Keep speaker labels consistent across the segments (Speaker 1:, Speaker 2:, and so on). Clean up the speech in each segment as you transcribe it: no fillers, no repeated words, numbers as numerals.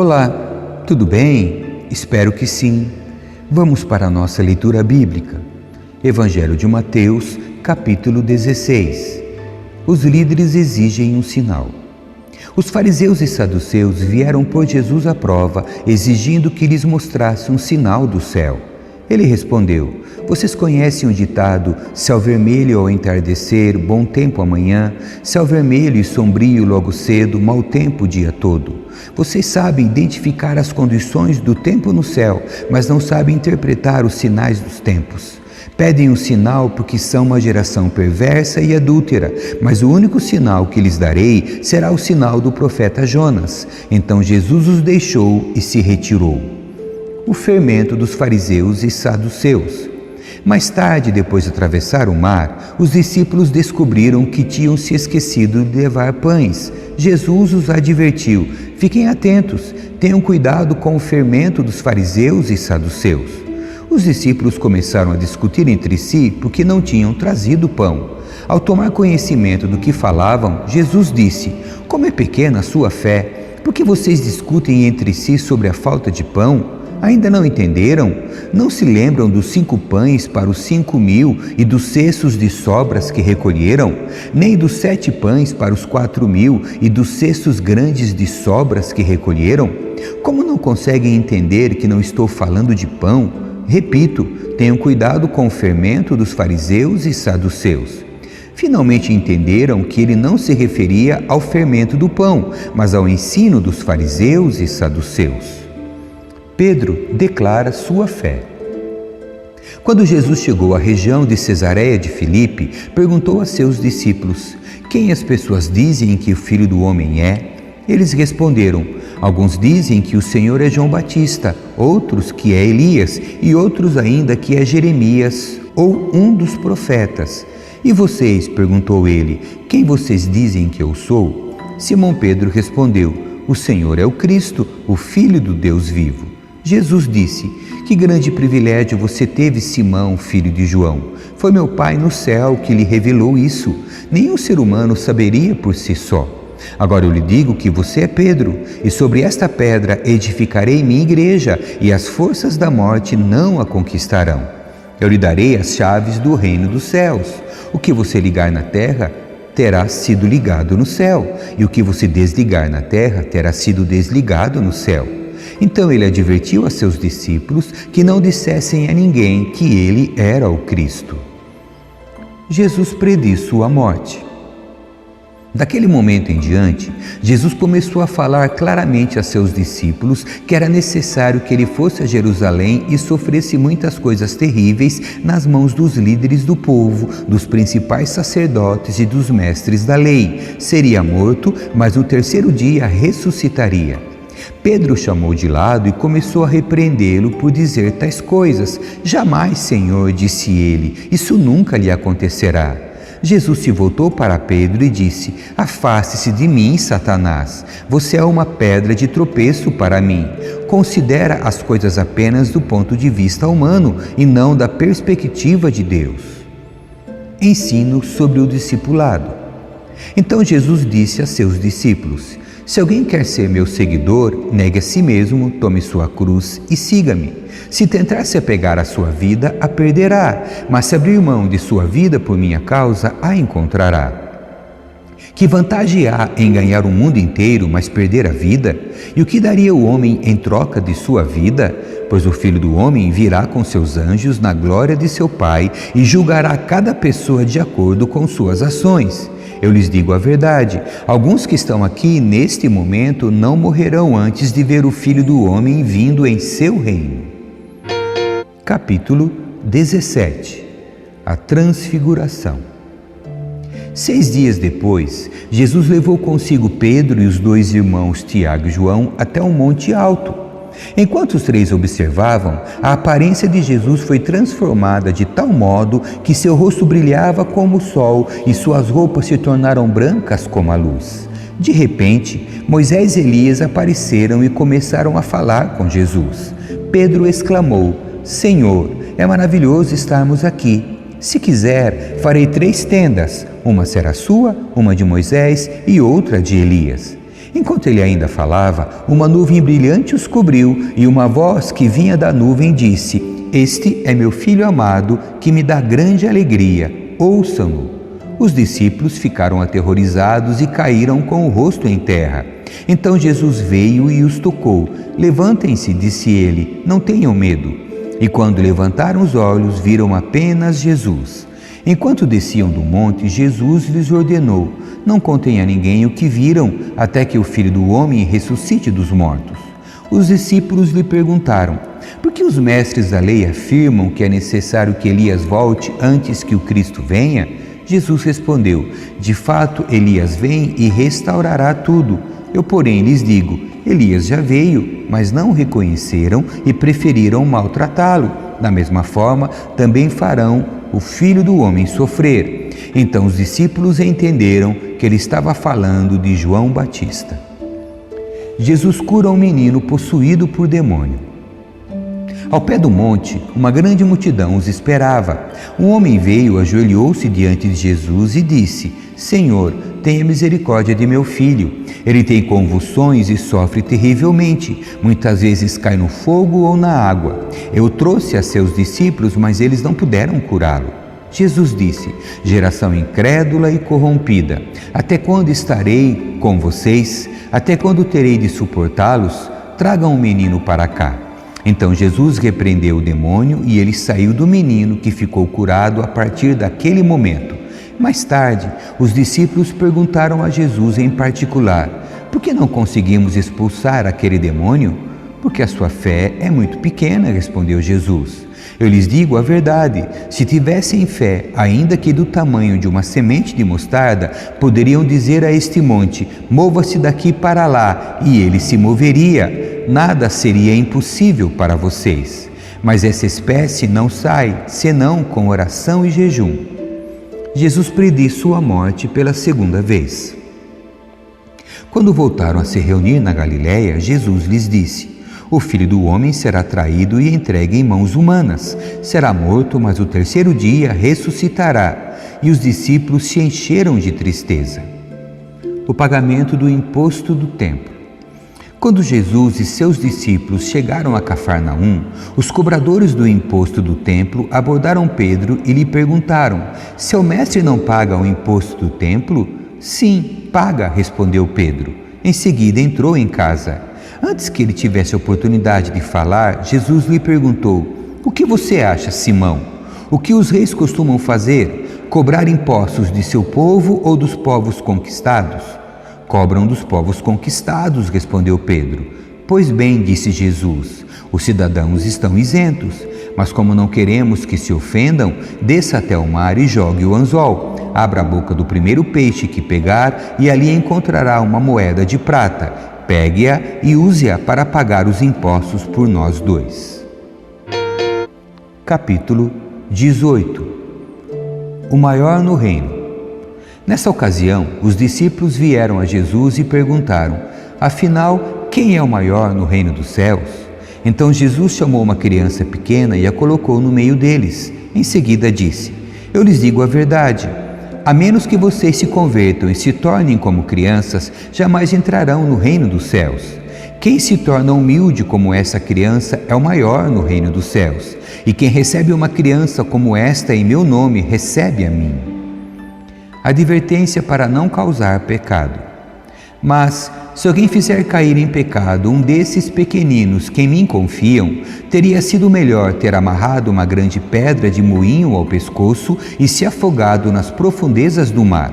Speaker 1: Olá, tudo bem? Espero que sim. Vamos para a nossa leitura bíblica. Evangelho de Mateus, capítulo 16. Os líderes exigem um sinal. Os fariseus e saduceus vieram por Jesus à prova, exigindo que lhes mostrasse um sinal do céu. Ele respondeu: Vocês conhecem o ditado, céu vermelho ao entardecer, bom tempo amanhã, céu vermelho e sombrio logo cedo, mau tempo o dia todo. Vocês sabem identificar as condições do tempo no céu, mas não sabem interpretar os sinais dos tempos. Pedem um sinal porque são uma geração perversa e adúltera, mas o único sinal que lhes darei será o sinal do profeta Jonas. Então Jesus os deixou e se retirou. O fermento dos fariseus e saduceus. Mais tarde, depois de atravessar o mar, os discípulos descobriram que tinham se esquecido de levar pães. Jesus os advertiu: fiquem atentos, tenham cuidado com o fermento dos fariseus e saduceus. Os discípulos começaram a discutir entre si porque não tinham trazido pão. Ao tomar conhecimento do que falavam, Jesus disse: Como é pequena a sua fé, por que vocês discutem entre si sobre a falta de pão? Ainda não entenderam? Não se lembram dos 5 pães para os 5.000 e dos cestos de sobras que recolheram? Nem dos 7 pães para os 4.000 e dos cestos grandes de sobras que recolheram? Como não conseguem entender que não estou falando de pão? Repito, tenham cuidado com o fermento dos fariseus e saduceus. Finalmente entenderam que ele não se referia ao fermento do pão, mas ao ensino dos fariseus e saduceus. Pedro declara sua fé. Quando Jesus chegou à região de Cesareia de Filipe, perguntou a seus discípulos: Quem as pessoas dizem que o Filho do Homem é? Eles responderam: Alguns dizem que o Senhor é João Batista, outros que é Elias e outros ainda que é Jeremias ou um dos profetas. E vocês? Perguntou ele: Quem vocês dizem que eu sou? Simão Pedro respondeu: O Senhor é o Cristo, o Filho do Deus vivo. Jesus disse: Que grande privilégio você teve, Simão, filho de João. Foi meu Pai no céu que lhe revelou isso. Nenhum ser humano saberia por si só. Agora eu lhe digo que você é Pedro, e sobre esta pedra edificarei minha igreja, e as forças da morte não a conquistarão. Eu lhe darei as chaves do reino dos céus. O que você ligar na terra terá sido ligado no céu, e o que você desligar na terra terá sido desligado no céu. Então ele advertiu a seus discípulos que não dissessem a ninguém que ele era o Cristo. Jesus prediz sua morte. Daquele momento em diante, Jesus começou a falar claramente a seus discípulos que era necessário que ele fosse a Jerusalém e sofresse muitas coisas terríveis nas mãos dos líderes do povo, dos principais sacerdotes e dos mestres da lei. Seria morto, mas no terceiro dia ressuscitaria. Pedro o chamou de lado e começou a repreendê-lo por dizer tais coisas. Jamais, Senhor, disse ele, isso nunca lhe acontecerá. Jesus se voltou para Pedro e disse: Afaste-se de mim, Satanás. Você é uma pedra de tropeço para mim. Considera as coisas apenas do ponto de vista humano e não da perspectiva de Deus. Ensino sobre o discipulado. Então Jesus disse a seus discípulos: Se alguém quer ser meu seguidor, negue a si mesmo, tome sua cruz e siga-me. Se tentar se apegar à sua vida, a perderá, mas se abrir mão de sua vida por minha causa, a encontrará. Que vantagem há em ganhar o mundo inteiro, mas perder a vida? E o que daria o homem em troca de sua vida? Pois o Filho do Homem virá com seus anjos na glória de seu Pai e julgará cada pessoa de acordo com suas ações. Eu lhes digo a verdade, alguns que estão aqui neste momento não morrerão antes de ver o Filho do Homem vindo em seu reino. Capítulo 17. A Transfiguração. 6 dias depois, Jesus levou consigo Pedro e os 2 irmãos Tiago e João até um monte alto. Enquanto os 3 observavam, a aparência de Jesus foi transformada de tal modo que seu rosto brilhava como o sol e suas roupas se tornaram brancas como a luz. De repente, Moisés e Elias apareceram e começaram a falar com Jesus. Pedro exclamou: Senhor, é maravilhoso estarmos aqui. Se quiser, farei 3 tendas, uma será sua, uma de Moisés e outra de Elias. Enquanto ele ainda falava, uma nuvem brilhante os cobriu e uma voz que vinha da nuvem disse: Este é meu filho amado, que me dá grande alegria. Ouçam-no. Os discípulos ficaram aterrorizados e caíram com o rosto em terra. Então Jesus veio e os tocou. Levantem-se, disse ele, não tenham medo. E quando levantaram os olhos, viram apenas Jesus. Enquanto desciam do monte, Jesus lhes ordenou: não contem a ninguém o que viram, até que o Filho do Homem ressuscite dos mortos. Os discípulos lhe perguntaram: por que os mestres da lei afirmam que é necessário que Elias volte antes que o Cristo venha? Jesus respondeu: de fato, Elias vem e restaurará tudo. Eu, porém, lhes digo: Elias já veio, mas não o reconheceram e preferiram maltratá-lo. Da mesma forma, também farão o Filho do Homem sofrer. Então os discípulos entenderam que ele estava falando de João Batista. Jesus cura um menino possuído por demônio. Ao pé do monte, uma grande multidão os esperava. Um homem veio, ajoelhou-se diante de Jesus e disse: Senhor, tenha misericórdia de meu filho. Ele tem convulsões e sofre terrivelmente. Muitas vezes cai no fogo ou na água. Eu trouxe a seus discípulos, mas eles não puderam curá-lo. Jesus disse: geração incrédula e corrompida, até quando estarei com vocês? Até quando terei de suportá-los? Tragam o menino para cá. Então Jesus repreendeu o demônio e ele saiu do menino, que ficou curado a partir daquele momento. Mais tarde, os discípulos perguntaram a Jesus em particular: por que não conseguimos expulsar aquele demônio? Porque a sua fé é muito pequena, respondeu Jesus. Eu lhes digo a verdade, se tivessem fé, ainda que do tamanho de uma semente de mostarda, poderiam dizer a este monte: mova-se daqui para lá, e ele se moveria. Nada seria impossível para vocês. Mas essa espécie não sai, senão com oração e jejum. Jesus prediz sua morte pela segunda vez. Quando voltaram a se reunir na Galiléia, Jesus lhes disse: o Filho do Homem será traído e entregue em mãos humanas. Será morto, mas o terceiro dia ressuscitará. E os discípulos se encheram de tristeza. O pagamento do imposto do templo. Quando Jesus e seus discípulos chegaram a Cafarnaum, os cobradores do imposto do templo abordaram Pedro e lhe perguntaram: seu mestre não paga o imposto do templo? Sim, paga, respondeu Pedro. Em seguida entrou em casa. Antes que ele tivesse oportunidade de falar, Jesus lhe perguntou: o que você acha, Simão? O que os reis costumam fazer? Cobrar impostos de seu povo ou dos povos conquistados? Cobram dos povos conquistados, respondeu Pedro. Pois bem, disse Jesus, os cidadãos estão isentos, mas como não queremos que se ofendam, desça até o mar e jogue o anzol. Abra a boca do primeiro peixe que pegar e ali encontrará uma moeda de prata. Pegue-a e use-a para pagar os impostos por nós dois. Capítulo 18. O maior no reino. Nessa ocasião, os discípulos vieram a Jesus e perguntaram: afinal, quem é o maior no reino dos céus? Então Jesus chamou uma criança pequena e a colocou no meio deles. Em seguida disse: eu lhes digo a verdade. A menos que vocês se convertam e se tornem como crianças, jamais entrarão no reino dos céus. Quem se torna humilde como essa criança é o maior no reino dos céus. E quem recebe uma criança como esta em meu nome, recebe a mim. Advertência para não causar pecado. Mas, se alguém fizer cair em pecado um desses pequeninos que em mim confiam, teria sido melhor ter amarrado uma grande pedra de moinho ao pescoço e se afogado nas profundezas do mar.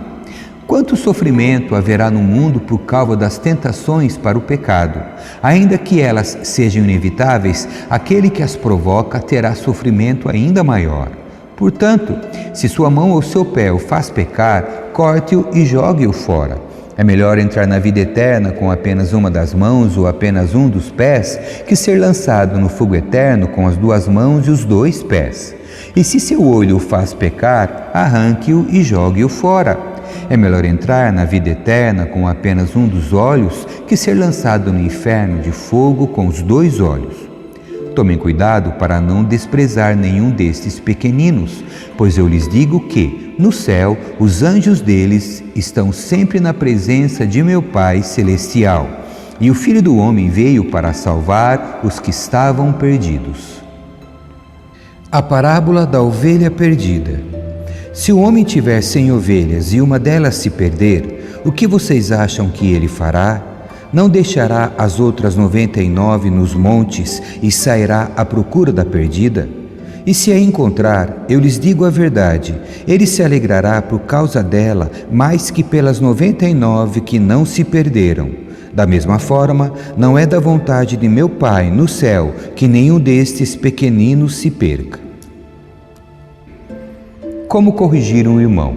Speaker 1: Quanto sofrimento haverá no mundo por causa das tentações para o pecado. Ainda que elas sejam inevitáveis, aquele que as provoca terá sofrimento ainda maior. Portanto, se sua mão ou seu pé o faz pecar, corte-o e jogue-o fora. É melhor entrar na vida eterna com apenas uma das mãos ou apenas um dos pés, que ser lançado no fogo eterno com as duas mãos e os dois pés. E se seu olho o faz pecar, arranque-o e jogue-o fora. É melhor entrar na vida eterna com apenas um dos olhos, que ser lançado no inferno de fogo com os dois olhos. Tomem cuidado para não desprezar nenhum destes pequeninos, pois eu lhes digo que, no céu, os anjos deles estão sempre na presença de meu Pai Celestial. E o Filho do Homem veio para salvar os que estavam perdidos. A parábola da ovelha perdida. Se o homem tiver 100 ovelhas e uma delas se perder, o que vocês acham que ele fará? Não deixará as outras 99 nos montes e sairá à procura da perdida? E se a encontrar, eu lhes digo a verdade, ele se alegrará por causa dela mais que pelas 99 que não se perderam. Da mesma forma, não é da vontade de meu Pai no céu que nenhum destes pequeninos se perca. Como corrigir um irmão?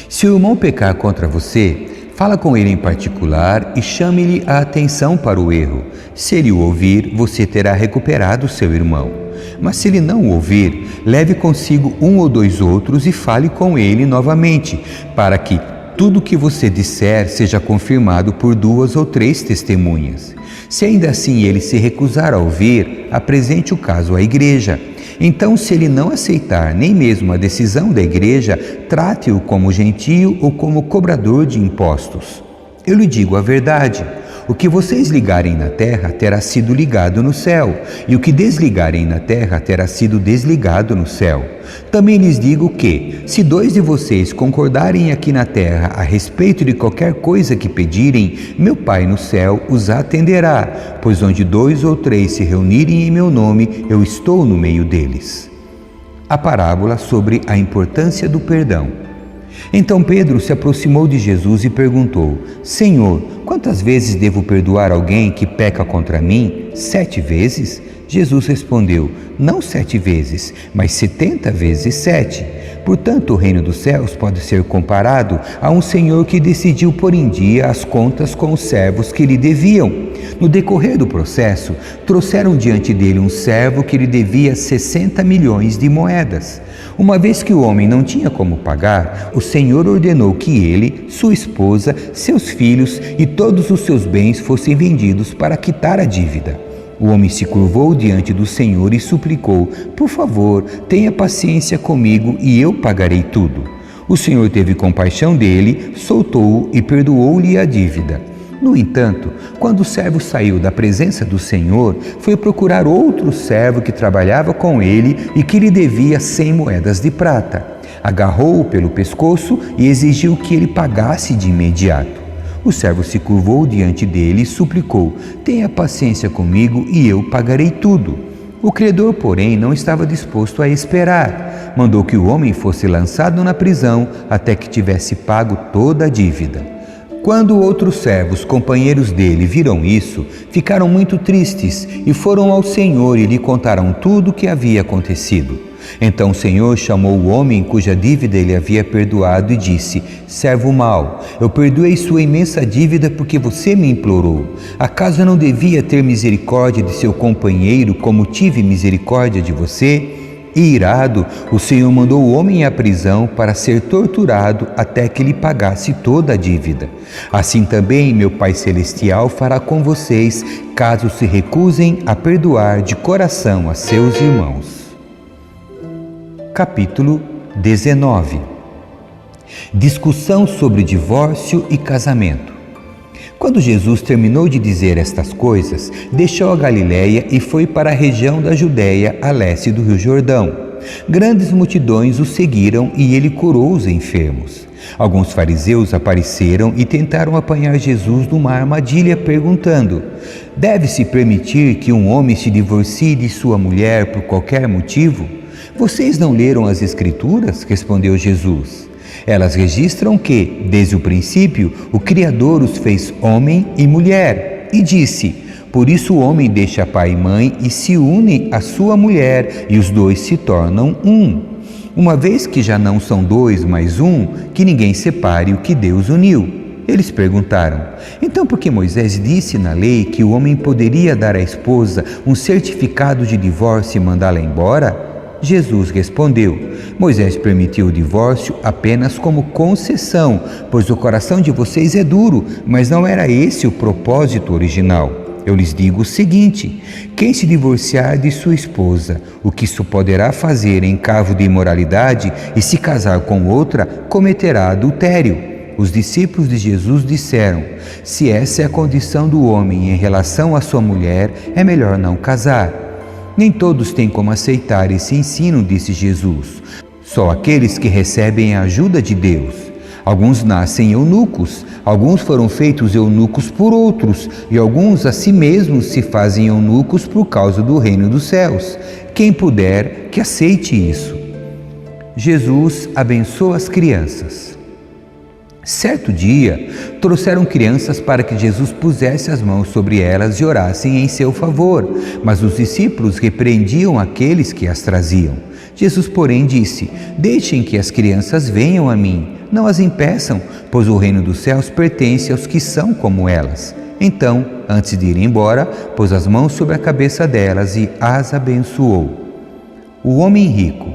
Speaker 1: Se o irmão pecar contra você, fala com ele em particular e chame-lhe a atenção para o erro. Se ele o ouvir, você terá recuperado seu irmão. Mas se ele não o ouvir, leve consigo 1 ou 2 outros e fale com ele novamente, para que tudo o que você disser seja confirmado por 2 ou 3 testemunhas. Se ainda assim ele se recusar a ouvir, apresente o caso à igreja. Então, se ele não aceitar nem mesmo a decisão da igreja, trate-o como gentio ou como cobrador de impostos. Eu lhe digo a verdade. O que vocês ligarem na terra terá sido ligado no céu, e o que desligarem na terra terá sido desligado no céu. Também lhes digo que, se 2 de vocês concordarem aqui na terra a respeito de qualquer coisa que pedirem, meu Pai no céu os atenderá, pois onde 2 ou 3 se reunirem em meu nome, eu estou no meio deles. A parábola sobre a importância do perdão. Então Pedro se aproximou de Jesus e perguntou: Senhor, quantas vezes devo perdoar alguém que peca contra mim? 7 vezes? Jesus respondeu: não 7 vezes, mas 70 vezes 7. Portanto, o reino dos céus pode ser comparado a um senhor que decidiu pôr em dia as contas com os servos que lhe deviam. No decorrer do processo, trouxeram diante dele um servo que lhe devia 60 milhões de moedas. Uma vez que o homem não tinha como pagar, o Senhor ordenou que ele, sua esposa, seus filhos e todos os seus bens fossem vendidos para quitar a dívida. O homem se curvou diante do Senhor e suplicou: por favor, tenha paciência comigo e eu pagarei tudo. O Senhor teve compaixão dele, soltou-o e perdoou-lhe a dívida. No entanto, quando o servo saiu da presença do Senhor, foi procurar outro servo que trabalhava com ele e que lhe devia 100 moedas de prata. Agarrou-o pelo pescoço e exigiu que ele pagasse de imediato. O servo se curvou diante dele e suplicou: tenha paciência comigo e eu pagarei tudo. O credor, porém, não estava disposto a esperar. Mandou que o homem fosse lançado na prisão até que tivesse pago toda a dívida. Quando outros servos, companheiros dele, viram isso, ficaram muito tristes e foram ao Senhor e lhe contaram tudo o que havia acontecido. Então o Senhor chamou o homem cuja dívida ele havia perdoado e disse: servo mau, eu perdoei sua imensa dívida porque você me implorou. Acaso eu não devia ter misericórdia de seu companheiro como tive misericórdia de você? E irado, o Senhor mandou o homem à prisão para ser torturado até que lhe pagasse toda a dívida. Assim também meu Pai Celestial fará com vocês, caso se recusem a perdoar de coração a seus irmãos. Capítulo 19. Discussão sobre divórcio e casamento. Quando Jesus terminou de dizer estas coisas, deixou a Galiléia e foi para a região da Judéia, a leste do Rio Jordão. Grandes multidões o seguiram e ele curou os enfermos. Alguns fariseus apareceram e tentaram apanhar Jesus numa armadilha, perguntando: deve-se permitir que um homem se divorcie de sua mulher por qualquer motivo? Vocês não leram as Escrituras? Respondeu Jesus. Elas registram que, desde o princípio, o Criador os fez homem e mulher, e disse: por isso o homem deixa pai e mãe e se une à sua mulher, e os dois se tornam um. Uma vez que já não são 2, mas 1, que ninguém separe o que Deus uniu. Eles perguntaram: então por que Moisés disse na lei que o homem poderia dar à esposa um certificado de divórcio e mandá-la embora? Jesus respondeu: Moisés permitiu o divórcio apenas como concessão, pois o coração de vocês é duro, mas não era esse o propósito original. Eu lhes digo o seguinte: quem se divorciar de sua esposa, o que isso poderá fazer em caso de imoralidade, e se casar com outra, cometerá adultério. Os discípulos de Jesus disseram: se essa é a condição do homem em relação à sua mulher, é melhor não casar. Nem todos têm como aceitar esse ensino, disse Jesus. Só aqueles que recebem a ajuda de Deus. Alguns nascem eunucos, alguns foram feitos eunucos por outros, e alguns a si mesmos se fazem eunucos por causa do reino dos céus. Quem puder, que aceite isso. Jesus abençoa as crianças. Certo dia, trouxeram crianças para que Jesus pusesse as mãos sobre elas e orassem em seu favor, mas os discípulos repreendiam aqueles que as traziam. Jesus, porém, disse: deixem que as crianças venham a mim, não as impeçam, pois o reino dos céus pertence aos que são como elas. Então, antes de ir embora, pôs as mãos sobre a cabeça delas e as abençoou. O homem rico.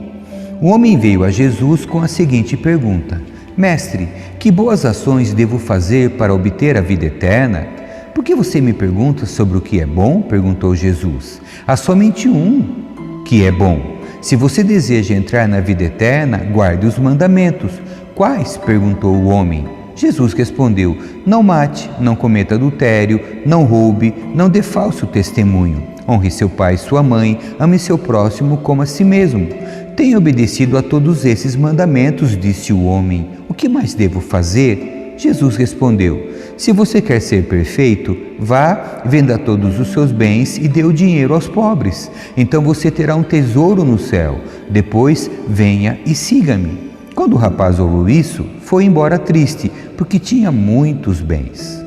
Speaker 1: O homem veio a Jesus com a seguinte pergunta: Mestre, que boas ações devo fazer para obter a vida eterna? Por que você me pergunta sobre o que é bom? Perguntou Jesus. Há somente um que é bom. Se você deseja entrar na vida eterna, guarde os mandamentos. Quais? Perguntou o homem. Jesus respondeu: não mate, não cometa adultério, não roube, não dê falso testemunho. Honre seu pai e sua mãe, ame seu próximo como a si mesmo. Tenho obedecido a todos esses mandamentos, disse o homem. O que mais devo fazer? Jesus respondeu: se você quer ser perfeito, vá, venda todos os seus bens e dê o dinheiro aos pobres. Então você terá um tesouro no céu. Depois, venha e siga-me. Quando o rapaz ouviu isso, foi embora triste, porque tinha muitos bens.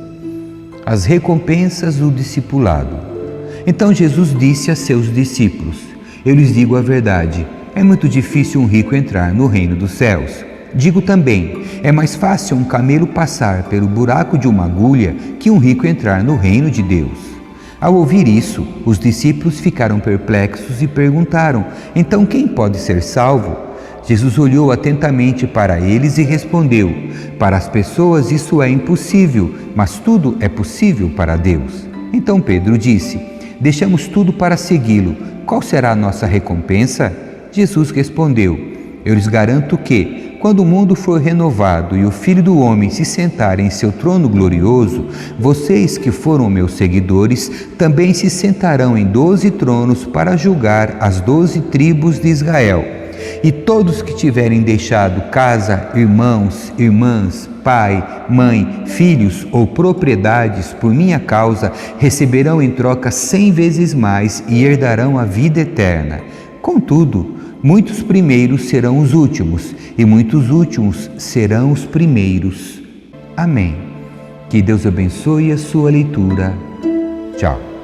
Speaker 1: As recompensas do discipulado. Então Jesus disse a seus discípulos: eu lhes digo a verdade, é muito difícil um rico entrar no reino dos céus. Digo também, é mais fácil um camelo passar pelo buraco de uma agulha que um rico entrar no reino de Deus. Ao ouvir isso, os discípulos ficaram perplexos e perguntaram: então quem pode ser salvo? Jesus olhou atentamente para eles e respondeu: para as pessoas isso é impossível, mas tudo é possível para Deus. Então Pedro disse: deixamos tudo para segui-lo. Qual será a nossa recompensa? Jesus respondeu: eu lhes garanto que, quando o mundo for renovado e o Filho do Homem se sentar em seu trono glorioso, vocês que foram meus seguidores também se sentarão em 12 tronos para julgar as 12 tribos de Israel. E todos que tiverem deixado casa, irmãos, irmãs, pai, mãe, filhos ou propriedades por minha causa, receberão em troca 100 vezes mais e herdarão a vida eterna. Contudo, muitos primeiros serão os últimos, e muitos últimos serão os primeiros. Amém. Que Deus abençoe a sua leitura. Tchau.